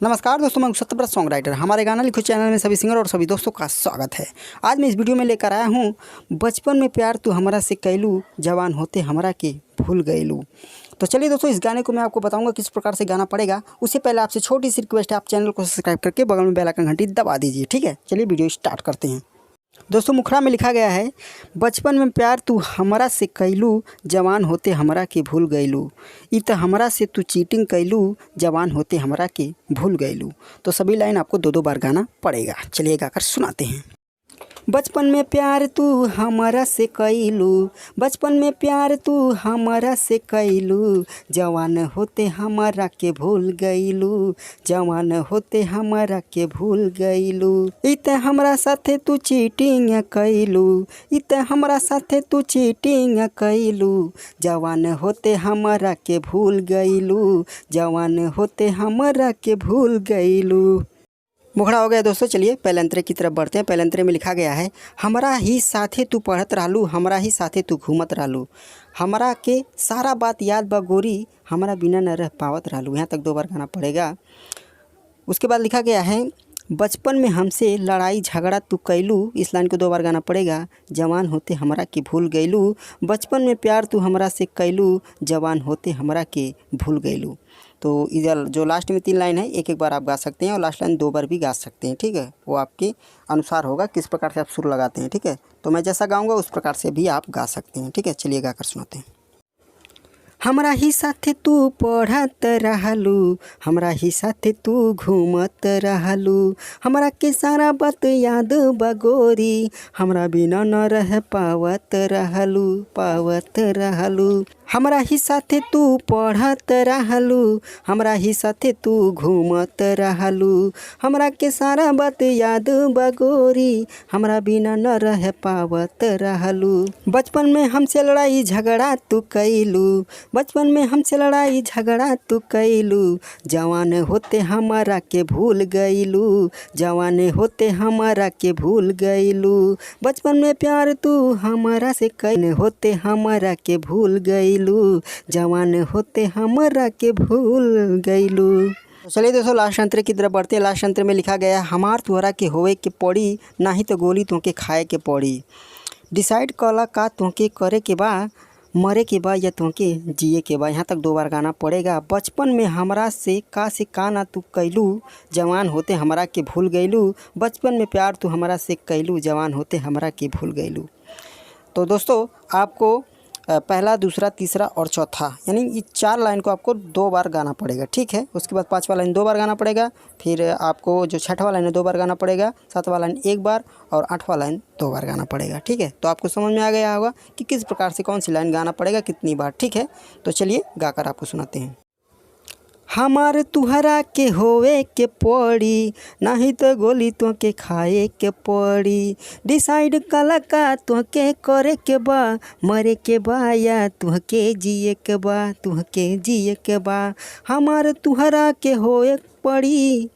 नमस्कार दोस्तों, मैं सत्यव्रत सॉन्ग राइटर। हमारे गाना लिखो चैनल में सभी सिंगर और सभी दोस्तों का स्वागत है। आज मैं इस वीडियो में लेकर आया हूँ बचपन में प्यार तू हमरा से कैलू, जवान होते हमरा के भूल गईलू। तो चलिए दोस्तों, इस गाने को मैं आपको बताऊंगा किस प्रकार से गाना पड़ेगा। उससे पहले आपसे छोटी सी रिक्वेस्ट है, आप चैनल को सब्सक्राइब करके बगल में बेल आइकन घंटी दबा दीजिए। ठीक है, चलिए वीडियो स्टार्ट करते हैं। दोस्तों, मुखड़ा में लिखा गया है, बचपन में प्यार तू हमरा से कैलू, जवान होते हमरा के भूल गईलू। ई त हमरा से तू चीटिंग कैलू, जवान होते हमरा के भूल गईलू। तो सभी लाइन आपको दो दो बार गाना पड़ेगा। चलिए गाकर सुनाते हैं। बचपन में प्यार तू हमरा से कैलू, बचपन में प्यार तू हमरा से कैलू, जवान होते हमरा के भूल गईलू, जवान होते हमरा के भूल गईलू। इत हमरा साथे तू चीटिंग कैलू, इत हमरा साथे तू चीटिंग कैलू, जवान होते हमरा के भूल गईलू, जवान होते हमरा के भूल गईलू। मुखड़ा हो गया दोस्तों। चलिए पैलंतरे की तरफ बढ़ते हैं। पैलंतरे में लिखा गया है, हमरा ही साथे तू पढ़त रहलू, हमरा ही साथे तू घूमत रहलू, हमरा के सारा बात याद बा गोरी, हमरा बिना न रह पावत रहलू। यहाँ तक दो बार गाना पड़ेगा। उसके बाद लिखा गया है, बचपन में हमसे लड़ाई झगड़ा तू कैलू, इस लाइन को दो बार गाना पड़ेगा। जवान होते हमरा के भूल गईलू, बचपन में प्यार तू हमरा से कैलू, जवान होते हमरा के भूल गईलू। तो इधर जो लास्ट में 3 लाइन है, एक एक बार आप गा सकते हैं और लास्ट लाइन 2 बार भी गा सकते हैं। ठीक है, वो आपके अनुसार होगा किस प्रकार से आप सुर लगाते हैं। ठीक है, तो मैं जैसा गाऊंगा उस प्रकार से भी आप गा सकते हैं। ठीक है, चलिए गाकर सुनाते हैं। हमरा ही साथे तू पढ़त रहलू, हमरा ही साथे तू घूमत रहलू, हमरा के सारा बात याद बा गोरी, हमरा बिना न रह पावत रहलू, पावत रहलू। हमरा ही साथे तू पढ़त रहलू, हमरा ही साथे तू घूमत रहलू, हमरा के सारा बात याद बा गोरी, हमरा बिना न रह पावत रहलू। बचपन में हमसे लड़ाई झगड़ा तू कैलू, बचपन में हमसे लड़ाई झगड़ा तू कैलू, जवान होते हमरा के भूल गईलू, जवान होते हमरा के भूल गईलू। बचपन में प्यार तू हमरा से कैले होते हमरा के भूल गईलू, जवान होते हमरा के भूल गईलू। चलिए दोस्तों, लास्ट अंतरे की तरफ बढ़ते हैं। लास्ट अंतरे में लिखा गया है, हमार तुहरा के होए के पड़ी, नाही तो गोली तुहके खाए के पड़ी, डिसाइड कला का तुहके करे के बा, मरे के बा या तुहके जिए के बा। यहाँ तक 2 बार गाना पड़ेगा। बचपन में हमरा से का ना तू कैलू, जवान होते हमरा के भूल गईलू, बचपन में प्यार तू हमरा से कैलू, जवान होते हमरा के भूल गईलू। तो दोस्तों, आपको पहला, दूसरा, तीसरा और चौथा यानी ये 4 लाइन को आपको 2 बार गाना पड़ेगा। ठीक है, उसके बाद 5वां लाइन 2 बार गाना पड़ेगा। फिर आपको जो 6वां लाइन है 2 बार गाना पड़ेगा, 7वां लाइन 1 बार और 8वां लाइन 2 बार गाना पड़ेगा। ठीक है, तो आपको समझ में आ गया होगा कि किस प्रकार से कौन सी लाइन गाना पड़ेगा कितनी बार। ठीक है, तो चलिए गाकर आपको सुनाते हैं। हमार तुहरा के होए के पड़ी, नहीं तो गोली तुहके खाए के पड़ी, डिसाइड कला का तुहके करे के बा, मरे के बा या तुहके जिए के बा, तुहके जिए के बा। हमार तुहरा के होए पड़ी,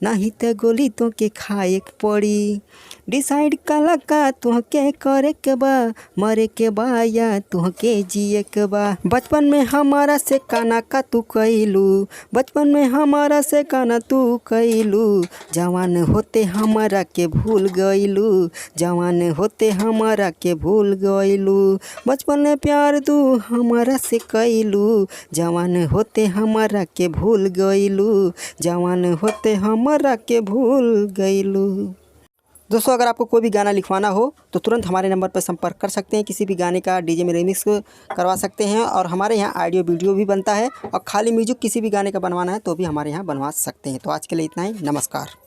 नहीं तो गोली तुहके खाए के पड़ी, डिसाइड कला का तुहके करे के बा, मरे के बा या तुहके जिए के बा। बचपन में हमारा से काना का तू कैलू, बचपन में हमारा से काना तू कैलू, जवान होते हमरा के भूल गईलू, जवान होते हमरा के भूल गईलू। बचपन में प्यार तू हमरा से कैलू, जवान होते हमरा के भूल गईलू, जवान होते हमरा के भूल गईलू। दोस्तों, अगर आपको कोई भी गाना लिखवाना हो तो तुरंत हमारे नंबर पर संपर्क कर सकते हैं। किसी भी गाने का डीजे में रिमिक्स करवा सकते हैं और हमारे यहाँ ऑडियो वीडियो भी बनता है, और खाली म्यूजिक किसी भी गाने का बनवाना है तो भी हमारे यहाँ बनवा सकते हैं। तो आज के लिए इतना ही। नमस्कार।